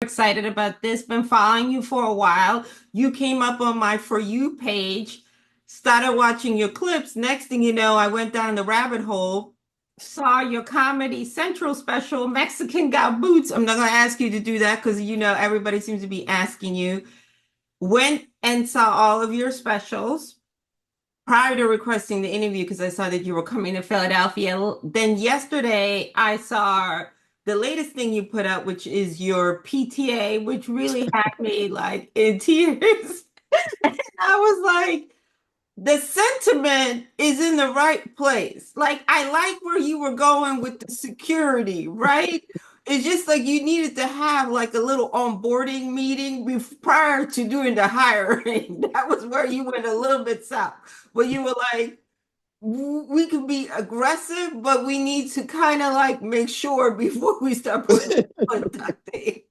Excited about this. Been following you for a while. You came up on my For You page, started watching your clips. Next thing you know, I went down the rabbit hole, saw your Comedy Central special, Mexican Got Boots. I'm not going to ask you to do that because everybody seems to be asking you. Went and saw all of your specials prior to requesting the interview because I saw that you were coming to Philadelphia. Then yesterday, I saw the latest thing you put out, which is your PTA, which really had me like in tears. And I was like, the sentiment is in the right place. Like, I like where you were going with the security, right? It's just like you needed to have like a little onboarding meeting prior to doing the hiring. That was where you went a little bit south. But you were like, we could be aggressive, but we need to kind of like make sure before we start putting on duct tape.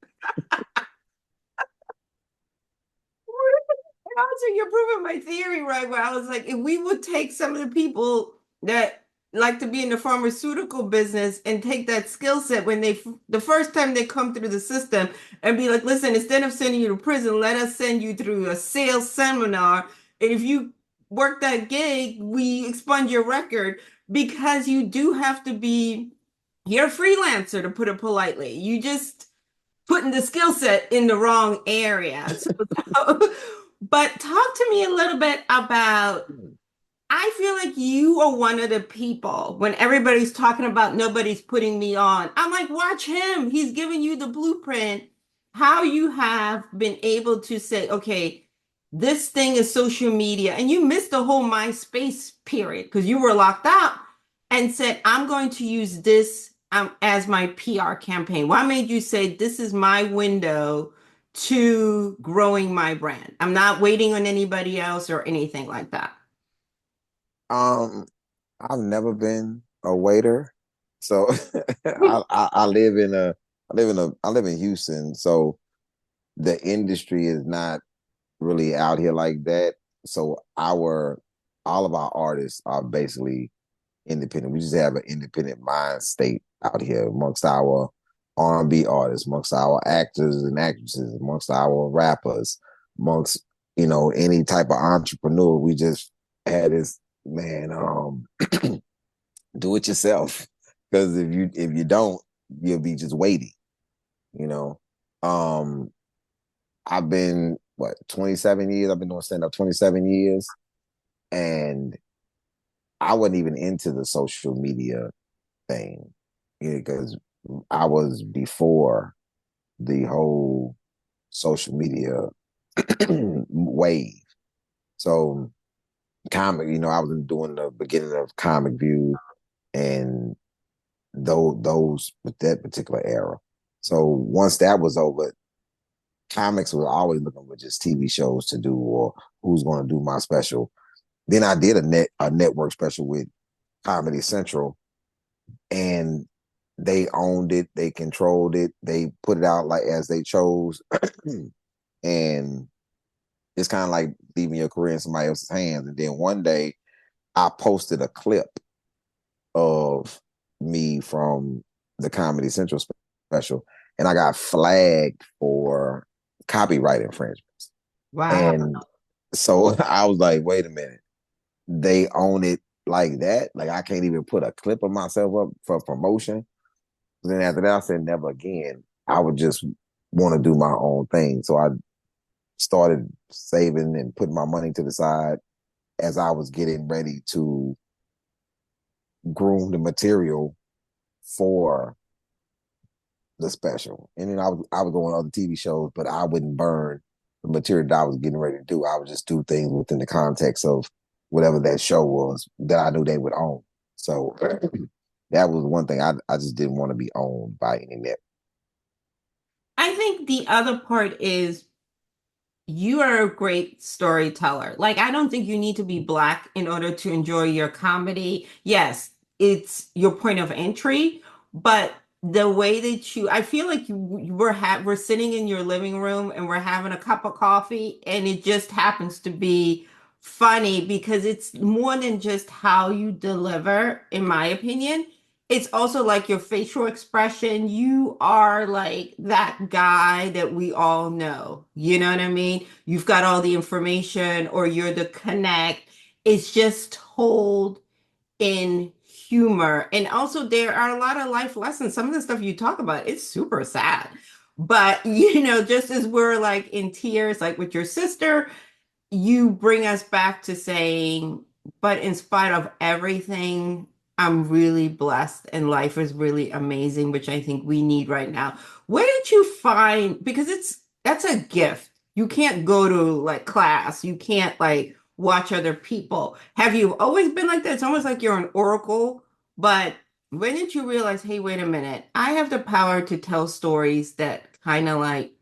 And also, you're proving my theory right. Where I was like, if we would take some of the people that like to be in the pharmaceutical business and take that skill set when the first time they come through the system and be like, listen, instead of sending you to prison, let us send you through a sales seminar. And if you work that gig, we expunge your record because you do have to be, you're a freelancer to put it politely. You just putting the skill set in the wrong area. But talk to me a little bit about, I feel like you are one of the people when everybody's talking about nobody's putting me on. I'm like, watch him. He's giving you the blueprint, how you have been able to say, okay, this thing is social media. And you missed the whole MySpace period because you were locked out and said, I'm going to use this as my PR campaign. What made you say, this is my window to growing my brand? I'm not waiting on anybody else or anything like that. Um, I've never been a waiter, so I live in I live in Houston, so the industry is not really out here like that. So all of our artists are basically independent. We just have an independent mind state out here amongst our R&B artists, amongst our actors and actresses, amongst our rappers, amongst any type of entrepreneur. We just had this man do it yourself because if you don't, you'll be just waiting. You know, um, I've been 27 years. I've been doing stand up 27 years, and I wasn't even into the social media thing because I was before the whole social media wave. So comic, I was doing the beginning of Comic View and those with that particular era. So once that was over, comics was always looking for just TV shows to do or who's going to do my special. Then I did a network special with Comedy Central, and they owned it, they controlled it, they put it out like as they chose, and it's kind of like leaving your career in somebody else's hands. And then one day, I posted a clip of me from the Comedy Central special, and I got flagged for copyright infringements. Wow. And so I was like, wait a minute, they own it like that? Like I can't even put a clip of myself up for promotion. Then after that, I said never again. I would just want to do my own thing. So I started saving and putting my money to the side as I was getting ready to groom the material for the special. And then I would go on other TV shows, but I wouldn't burn the material that I was getting ready to do. I would just do things within the context of whatever that show was that I knew they would own. So that was one thing. I just didn't want to be owned by any net. I think the other part is you are a great storyteller. Like, I don't think you need to be black in order to enjoy your comedy. Yes, it's your point of entry, but the way that I feel like we're sitting in your living room and we're having a cup of coffee, and it just happens to be funny because it's more than just how you deliver, in my opinion. it's also like your facial expression. You are like that guy that we all know. You know what I mean? You've got all the information or you're the connect. It's just told in humor. And also there are a lot of life lessons. Some of the stuff you talk about, it's super sad. But just as we're like in tears, like with your sister, you bring us back to saying, but in spite of everything, I'm really blessed and life is really amazing, which I think we need right now. Where did you find, because that's a gift. You can't go to like class, you can't like watch other people. Have you always been like that? It's almost like you're an oracle, but when did you realize, hey, wait a minute, I have the power to tell stories that kind of like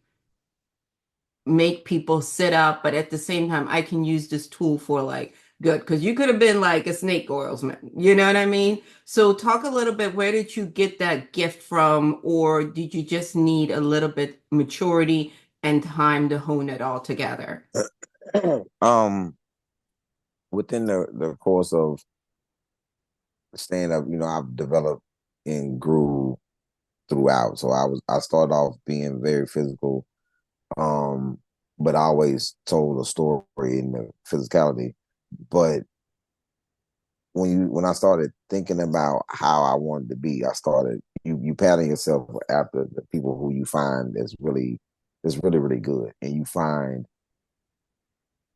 make people sit up, but at the same time, I can use this tool for like good. Because you could have been like a snake oilsman, you know what I mean? So talk a little bit, where did you get that gift from, or did you just need a little bit maturity and time to hone it all together? um, within the course of stand up, I've developed and grew throughout. So I started off being very physical, um, but I always told a story in the physicality. But when I started thinking about how I wanted to be, I started you pattern yourself after the people who you find is really really good, and you find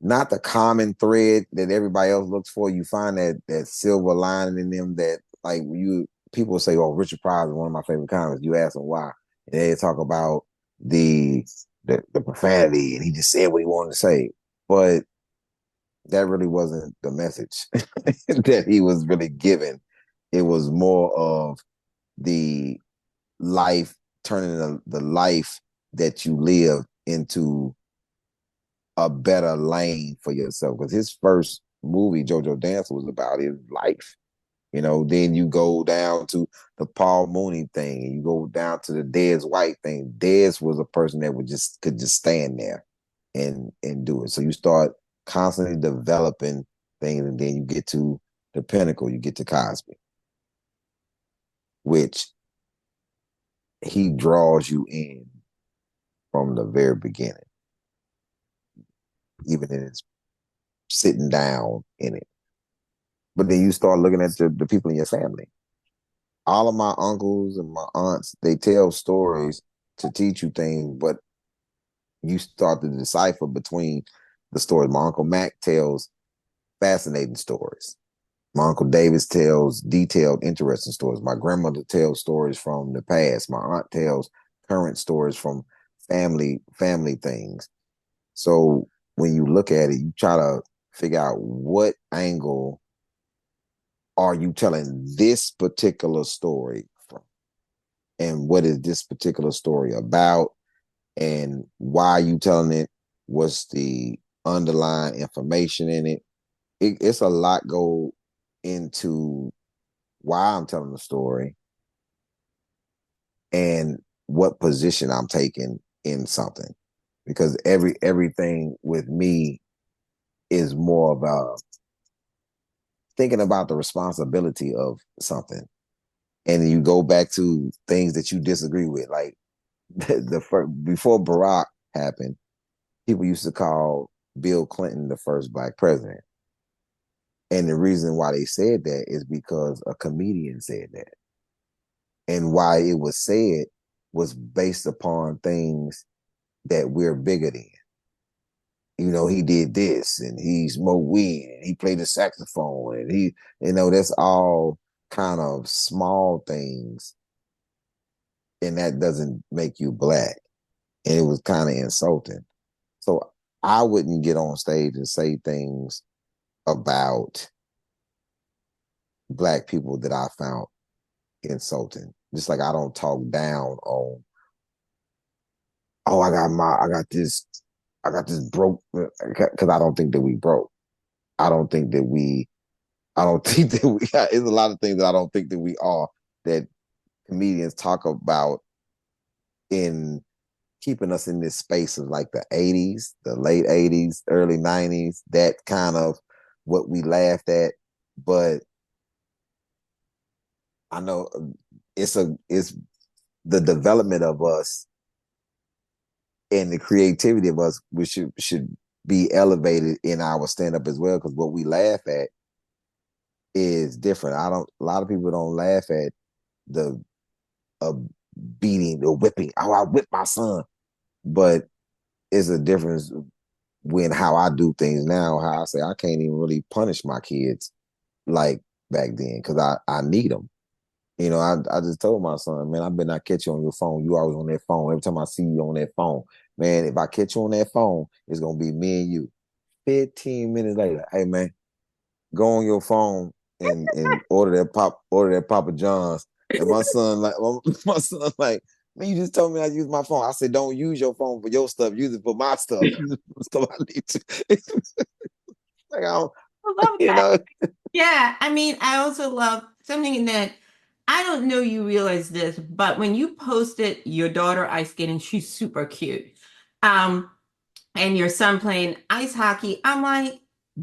not the common thread that everybody else looks for. You find that silver lining in them that like you people say, "Oh, Richard Pryor is one of my favorite comics." You ask them why, and they talk about the the profanity, and he just said what he wanted to say, but that really wasn't the message that he was really giving. It was more of the life, turning the life that you live into a better lane for yourself. Because his first movie, JoJo Dancer, was about his life. Then you go down to the Paul Mooney thing, and you go down to the Dez White thing. Dez was a person that could just stand there and do it. So you start constantly developing things, and then you get to the pinnacle. You get to Cosby, which he draws you in from the very beginning, even in his sitting down in it. But then you start looking at the people in your family. All of my uncles and my aunts, they tell stories to teach you things, but you start to decipher between the stories. My Uncle Mac tells fascinating stories. My Uncle Davis tells detailed, interesting stories. My grandmother tells stories from the past. My aunt tells current stories from family things. So when you look at it, you try to figure out what angle are you telling this particular story from, and what is this particular story about, and why are you telling it? What's the underlying information in it? It's a lot go into why I'm telling the story and what position I'm taking in something. Because everything with me is more about thinking about the responsibility of something. And you go back to things that you disagree with. Like the first, before Barack happened, people used to call Bill Clinton the first black president. And the reason why they said that is because a comedian said that. And why it was said was based upon things that we're bigger than. He did this and he smoked weed and he played the saxophone and that's all kind of small things, and that doesn't make you black. And it was kind of insulting. So I wouldn't get on stage and say things about black people that I found insulting. Just like I don't talk down on, oh, I got this broke, because I don't think that we broke. I don't think that we, I don't think that we, there's a lot of things that I don't think that we are, that comedians talk about in keeping us in this space of like the 80s, the late 80s, early 90s, that kind of what we laughed at. But I know it's the development of us and the creativity of us, which should be elevated in our stand up as well. Because what we laugh at is different. I don't. A lot of people don't laugh at the uh, beating, the whipping. Oh, I whipped my son, but it's a difference when how I do things now. How I say I can't even really punish my kids like back then because I need them. You know, I just told my son, man, I better not catch you on your phone. You always on that phone. Every time I see you on that phone, man, if I catch you on that phone, it's gonna be me and you. 15 minutes later, hey man, go on your phone and order that Papa John's. And my son like my son like, man, you just told me I use my phone. I said, don't use your phone for your stuff. Use it for my stuff. Use it for stuff I need to. It's like I don't, I love you that. know. Yeah, I mean, I also love something that I don't know you realize this, but when you posted your daughter ice skating, she's super cute. Um, and your son playing ice hockey, I'm like,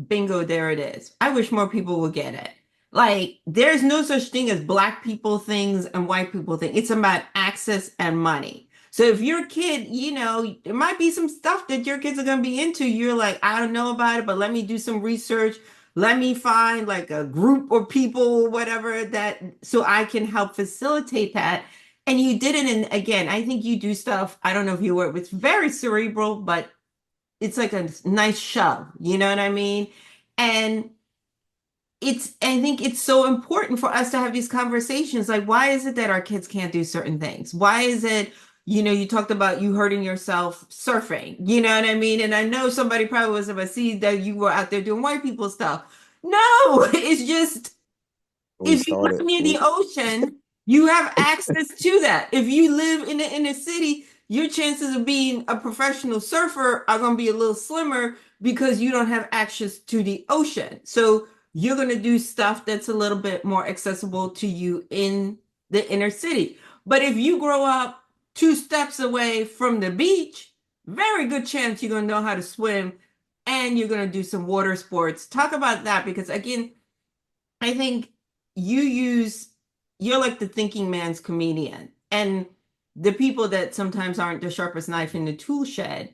bingo, there it is. I wish more people would get it. Like, there's no such thing as black people things and white people things. It's about access and money. So if your kid, there might be some stuff that your kids are going to be into. You're like, I don't know about it, but let me do some research. Let me find like a group or people, whatever that, so I can help facilitate that. And you did it. And again, I think you do stuff. I don't know if you were, it's very cerebral, but it's like a nice shove, you know what I mean? And I think it's so important for us to have these conversations. Like, why is it that our kids can't do certain things? Why is it, you talked about you hurting yourself surfing, you know what I mean? And I know somebody probably was about to see that you were out there doing white people stuff. No, it's just We if you started. live near the ocean, you have access to that. If you live in the inner city, your chances of being a professional surfer are going to be a little slimmer because you don't have access to the ocean. So you're going to do stuff that's a little bit more accessible to you in the inner city. But if you grow up 2 steps away from the beach, very good chance you're going to know how to swim and you're going to do some water sports. Talk about that because, again, I think you use you're like the thinking man's comedian. And the people that sometimes aren't the sharpest knife in the tool shed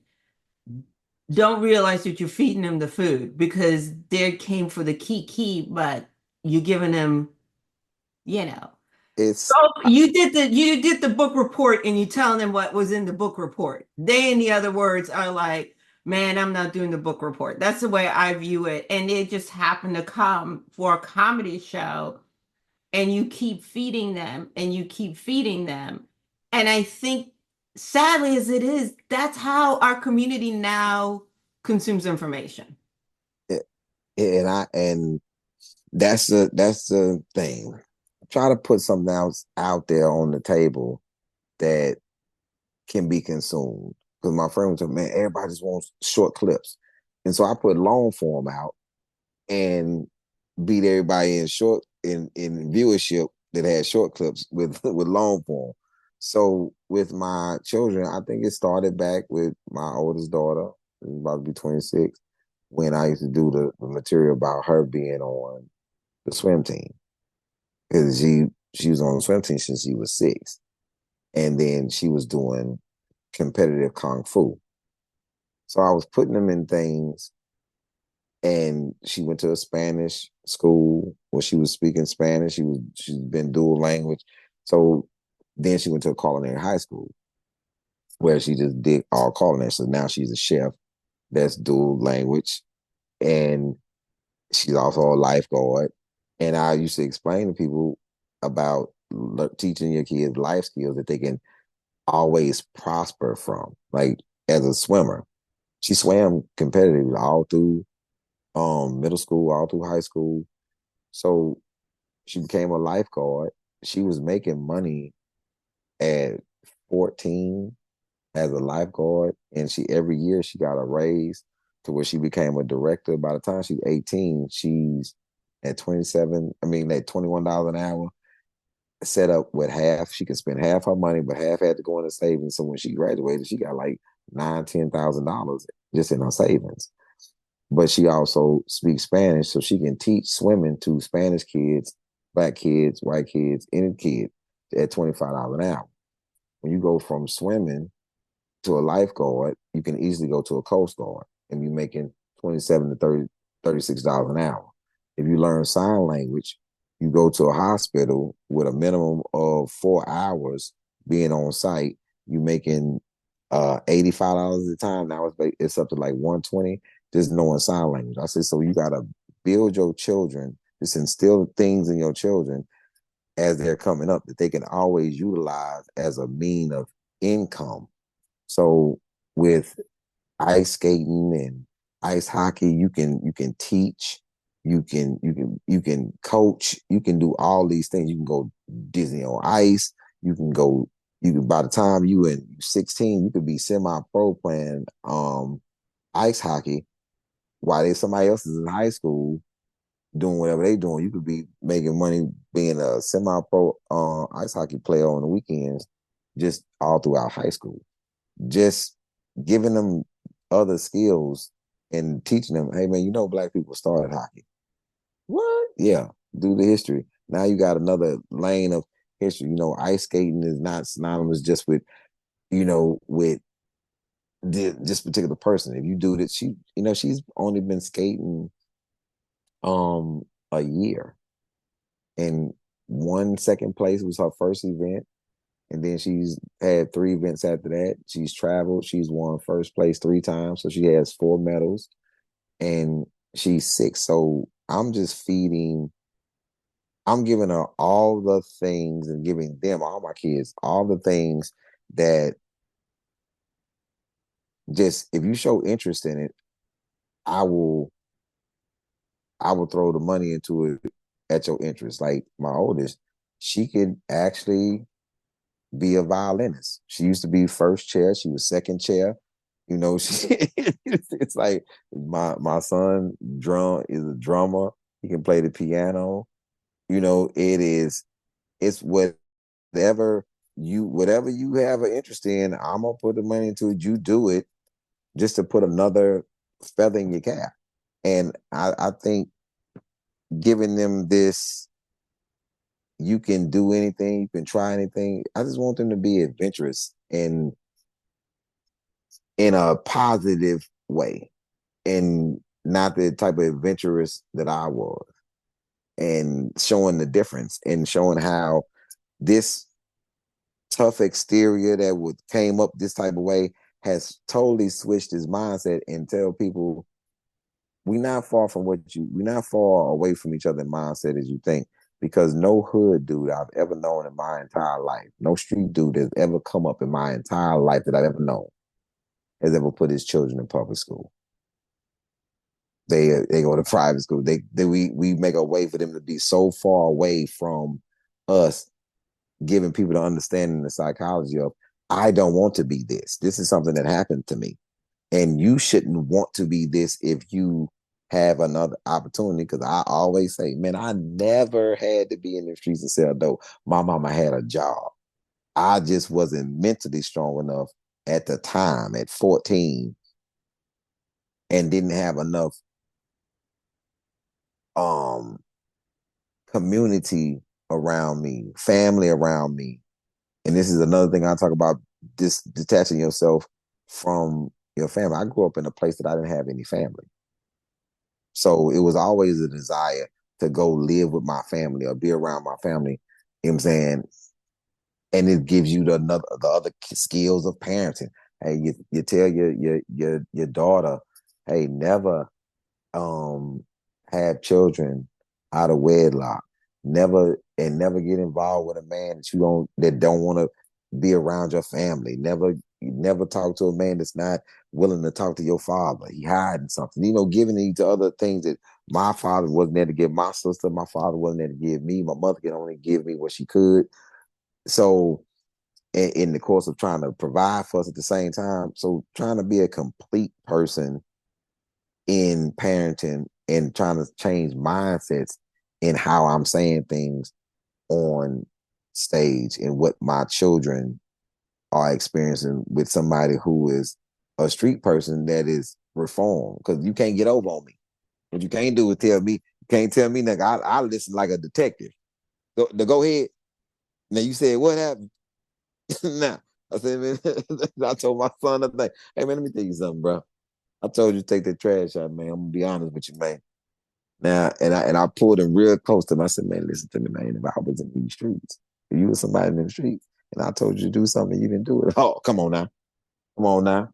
don't realize that you're feeding them the food because they came for the key, but you're giving them, you know. It's So you did the book report and you telling them what was in the book report. They, in the other words, are like, man, I'm not doing the book report. That's the way I view it. And it just happened to come for a comedy show and you keep feeding them and you keep feeding them. And I think, sadly as it is, that's how our community now consumes information. and that's the thing. Try to put something else out there on the table that can be consumed. Because my friend was like, man, everybody just wants short clips. And so I put long form out and beat everybody in viewership that had short clips with with long form. So with my children, I think it started back with my oldest daughter, who's about to be 26, when I used to do the material about her being on the swim team. Because she was on the swim team since she was 6. And then she was doing competitive kung fu. So I was putting them in things, and she went to a Spanish school where she was speaking Spanish. She's been dual language. So then she went to a culinary high school where she just did all culinary. So now she's a chef that's dual language, and she's also a lifeguard. And I used to explain to people about teaching your kids life skills that they can always prosper from. Like as a swimmer, she swam competitively all through middle school, all through high school. So she became a lifeguard. She was making money at 14 as a lifeguard, and she every year she got a raise to where she became a director. By the time she's 18, she's at 27. I mean, at $21 an hour, set up with half. She could spend half her money, but half had to go into savings. So when she graduated, she got like $9,000, $10,000 just in her savings. But she also speaks Spanish, so she can teach swimming to Spanish kids black kids, white kids, any kid at $25 an hour. When you go from swimming to a lifeguard, you can easily go to a Coast Guard and be making 27 to 30, $36 an hour. If you learn sign language, you go to a hospital with a minimum of 4 hours being on site, you making $85 a time. Now it's up to like 120 just knowing sign language. I said, so you gotta build your children, just instill things in your children as they're coming up that they can always utilize as a mean of income. So with ice skating and ice hockey, you can teach, you can coach, you can do all these things. You can go Disney on Ice, you can go you can by the time you in 16, you could be semi-pro playing ice hockey while there's somebody else is in high school doing whatever they doing. You could be making money being a semi-pro ice hockey player on the weekends, just all throughout high school. Just giving them other skills and teaching them, hey man, black people started hockey. What? Yeah, do the history. Now you got another lane of history. Ice skating is not synonymous just with, with this particular person. If you do that, she's only been skating a year. And one second place was her first event. And then she's had 3 events after that. She's traveled. She's won first place 3 times. So she has 4 medals. And she's 6. So I'm just I'm giving her all the things and giving them, all my kids, all the things that just, if you show interest in it, I will throw the money into it at your interest. Like my oldest, she could actually be a violinist. She used to be first chair. She was second chair. It's like my son drum is a drummer. He can play the piano. It's whatever you have an interest in, I'm gonna put the money into it. You do it just to put another feather in your cap. And I think giving them this, you can do anything, you can try anything. I just want them to be adventurous and in a positive way, and not the type of adventurous that I was. And showing the difference and showing how this tough exterior that would came up this type of way has totally switched his mindset, and tell people we're not far from we're not far away from each other in mindset as you think. Because no hood dude I've ever known in my entire life, no street dude that's ever come up in my entire life that I've ever known, has ever put his children in public school. They go to private school. We make a way for them to be so far away from us, giving people the understanding, the psychology of, I don't want to be this. This is something that happened to me. And you shouldn't want to be this if you have another opportunity. Because I always say, man, I never had to be in the streets and sell dope. My mama had a job. I just wasn't mentally strong enough at the time, at 14, and didn't have enough um community around me, family around me. And this is another thing I talk about, this detaching yourself from your family. I grew up in a place that I didn't have any family. So it was always a desire to go live with my family or be around my family. You know what I'm saying? And it gives you the other skills of parenting. Hey, you tell your daughter, hey, never have children out of wedlock. Never get involved with a man that don't want to be around your family. Never talk to a man that's not willing to talk to your father. He hiding something. Giving these other things that my father wasn't there to give my sister. My father wasn't there to give me. My mother could only give me what she could. So in the course of trying to provide for us at the same time, so trying to be a complete person in parenting and trying to change mindsets in how I'm saying things on stage and what my children are experiencing with somebody who is a street person that is reformed. Because you can't get over on me. What you can't do is you can't tell me, nigga, I listen like a detective. go ahead. Now you said what happened? Nah. I said, man, I told my son the thing. Hey man, let me tell you something, bro. I told you to take that trash out, man. I'm gonna be honest with you, man. Now, and I pulled him real close to him. I said, man, listen to me, man. If I was in these streets, if you were somebody in the streets, and I told you to do something, you didn't do it. Oh, come on now. Come on now.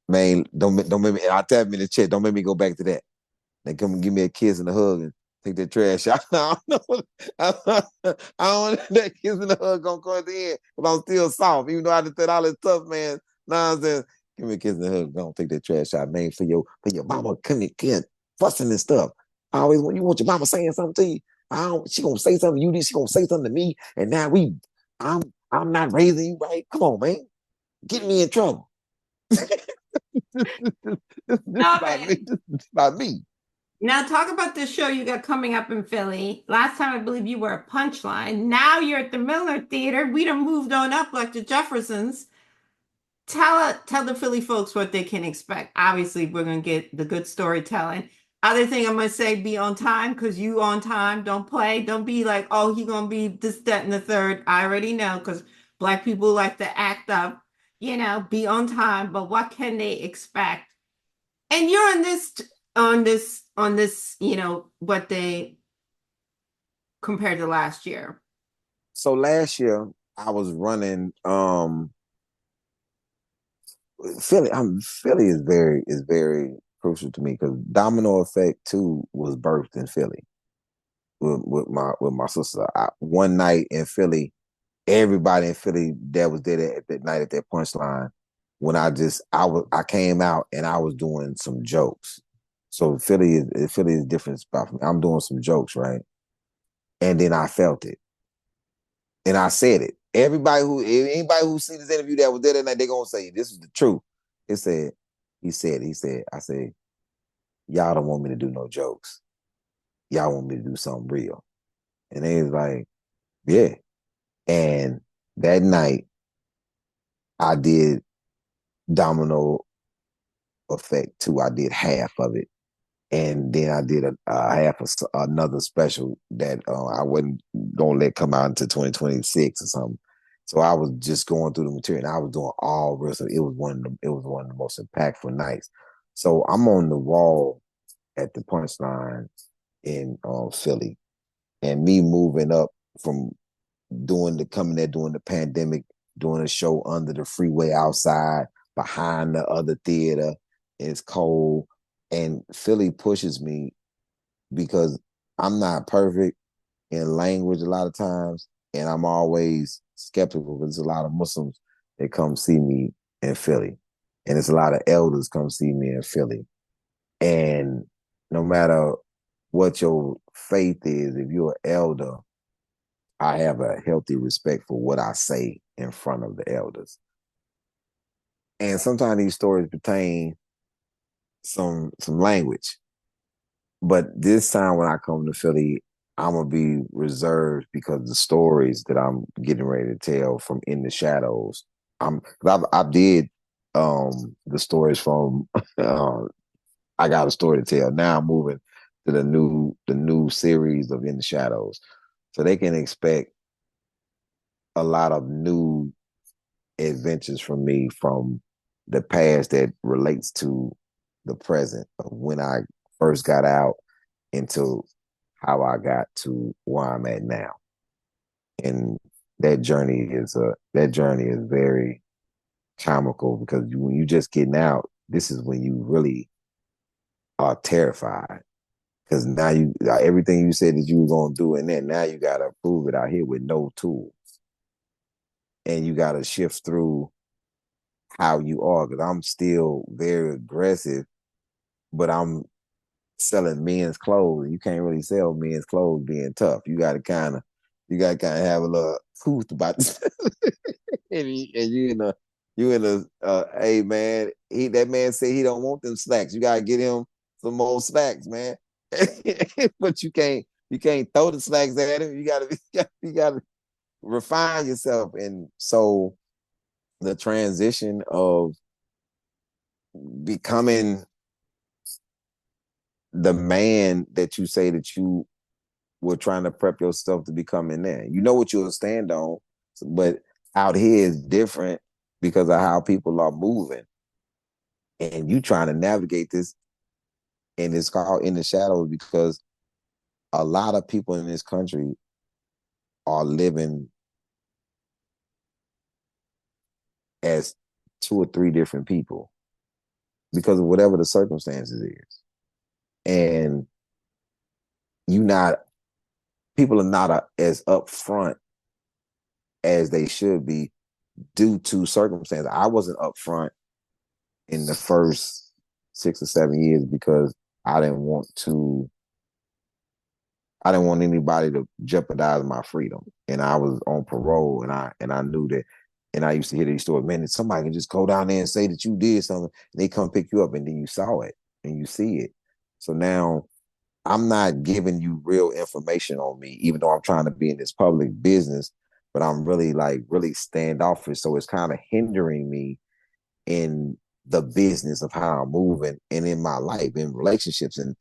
Man, don't make me, I tap me in the chest. Don't make me go back to that. They come and give me a kiss and a hug and take that trash out. I don't know. I don't want that kiss and the hug gonna come at the end, but I'm still soft, even though I just said all this tough man nonsense. Give me a kiss and a hug. Don't take that trash out, man. For your mama coming in fussing and stuff. I always want you want your mama saying something to you. She gonna say something to you. She gonna say something to me, and now I'm I'm not raising you right. Come on, man. Get me in trouble. This is All about me. right. This is about me. Now talk about this show you got coming up in Philly. Last time I believe you were a Punchline. Now you're at the Miller Theater. We done moved on up like the Jeffersons. Tell the Philly folks what they can expect. Obviously, we're gonna get the good storytelling. Other thing I'm gonna say, be on time because you on time. Don't play. Don't be like, oh, he gonna be this, that, and the third. I already know because black people like to act up. Be on time. But what can they expect? And you're on this, what they compared to last year. So last year I was running Philly is very crucial to me because Domino Effect 2 was birthed in Philly with my sister. One night in Philly, everybody in Philly that was there at that night at that punchline, when I came out and I was doing some jokes. So Philly is a different spot for me. I'm doing some jokes, right? And then I felt it. And I said it. Anybody who see this interview that was there that night, they gonna say this is the truth. It said, I said, y'all don't want me to do no jokes. Y'all want me to do something real. And they was like, yeah. And that night I did Domino Effect 2. I did half of it. And then I did a half of another special that I wasn't gonna let come out until 2026 or something. So I was just going through the material, and I was doing all real stuff. It was one of the most impactful nights. So I'm on the wall at the punchline in Philly, and me moving up from coming there during the pandemic, doing a show under the freeway outside behind the other theater. It's cold, and Philly pushes me because I'm not perfect in language a lot of times, and I'm always skeptical because there's a lot of Muslims that come see me in Philly, and it's a lot of elders come see me in Philly, and no matter what your faith is, if you're an elder, I have a healthy respect for what I say in front of the elders. And sometimes these stories pertain some language. But this time when I come to Philly, I'm gonna be reserved because the stories that I'm getting ready to tell from In the Shadows. I did the stories from I got a story to tell. Now I'm moving to the new series of In the Shadows. So they can expect a lot of new adventures from me from the past that relates to the present of when I first got out into how I got to where I'm at now. And that journey is very comical because when you just getting out, this is when you really are terrified. Because now everything you said that you were gonna do, and then now you gotta prove it out here with no tools, and you gotta shift through how you are. Because I'm still very aggressive, but I'm selling men's clothes. You can't really sell men's clothes being tough. You gotta kind of have a little truth about this. and you in a hey man, that man say he don't want them slacks. You gotta get him some more slacks, man. But you can't throw the slacks at him. You gotta refine yourself. And so the transition of becoming the man that you say that you were trying to prep yourself to become in there. You know what you'll stand on, but out here is different because of how people are moving, and you trying to navigate this, and it's called in the shadows because a lot of people in this country are living as two or three different people because of whatever the circumstances is. And you not people are not as upfront as they should be due to circumstances. I wasn't upfront in the first 6 or 7 years because I didn't want to I didn't want anybody to jeopardize my freedom. And I was on parole and I knew that, and I used to hear these stories, man, somebody can just go down there and say that you did something, and they come pick you up and then you saw it and you see it. So now I'm not giving you real information on me, even though I'm trying to be in this public business, but I'm really really standoffish. So it's kind of hindering me in the business of how I'm moving and in my life, in relationships and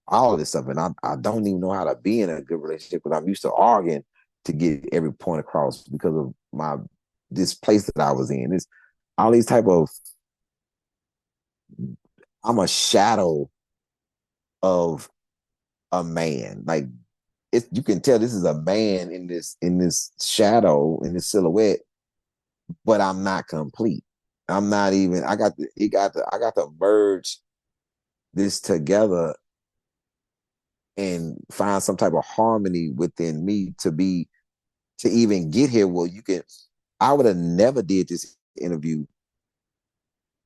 all of this stuff. And I don't even know how to be in a good relationship because I'm used to arguing to get every point across because of this place that I was in. This all these type of I'm a shadow of a man. Like you can tell this is a man in this shadow, in this silhouette, but I'm not complete. I'm not even I got to merge this together and find some type of harmony within me to even get here. Well, I would have never did this interview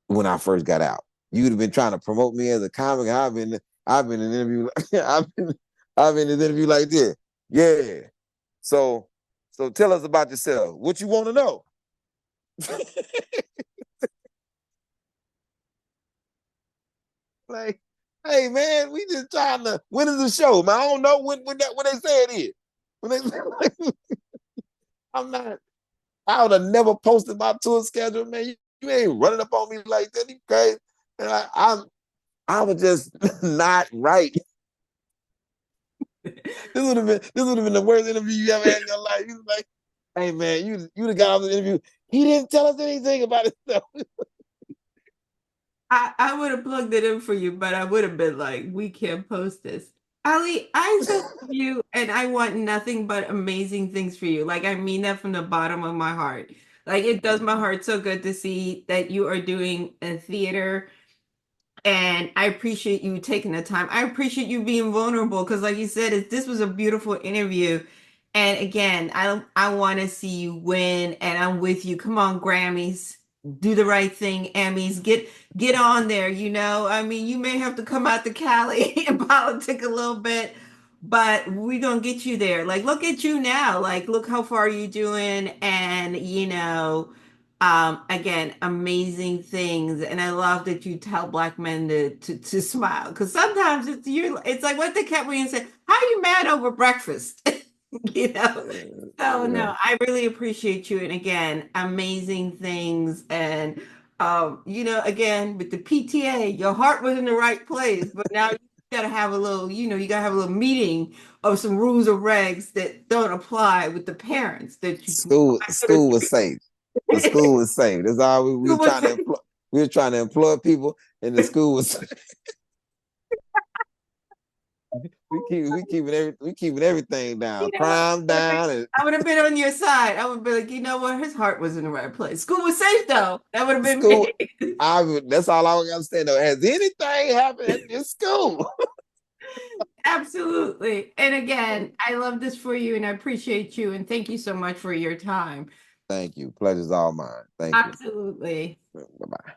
when I first got out. You would have been trying to promote me as a comic. I've been in an interview. I've been in an interview like this. Yeah. So tell us about yourself. What you want to know? Like, hey man, we just trying to. When is the show, man? I don't know when they say it is. When they, I'm not. I would have never posted my tour schedule, man. You ain't running up on me like that. You crazy? And I was just not right. This would have been the worst interview you ever had in your life. You was like, hey man, you the guy on the interview. He didn't tell us anything about himself. I would have plugged it in for you, but I would have been like, we can't post this. Ali, I so love you and I want nothing but amazing things for you. Like, I mean that from the bottom of my heart. Like, it does my heart so good to see that you are doing a theater. And I appreciate you taking the time. I appreciate you being vulnerable because, like you said, this was a beautiful interview. And again, I want to see you win, and I'm with you. Come on, Grammys, do the right thing. Emmys, get on there. You know, I mean, you may have to come out to Cali and politic a little bit, but we're gonna get you there. Like, look at you now. Like, look how far you're doing, and again, amazing things. And I love that you tell black men to smile. Because sometimes it's like what the Cat Williams said, how are you mad over breakfast? You know? So Yeah. no, I really appreciate you. And again, amazing things. And again, with the PTA, your heart was in the right place, but now you gotta have a little, you gotta have a little meeting of some rules or regs that don't apply with the parents that you can go back to School was safe. The the school was safe. That's all we were trying to street. employ. We were trying to employ people, and the school was. We keeping everything down, What? crime down, and I would have been on your side. I would be like, you know what? His heart was in the right place. School was safe though. That would have been school. me. That's all I was understand though. Has anything happened at this school? Absolutely. And again, I love this for you and I appreciate you and thank you so much for your time. Thank you. Pleasure's all mine. Thank you. Absolutely. Bye bye.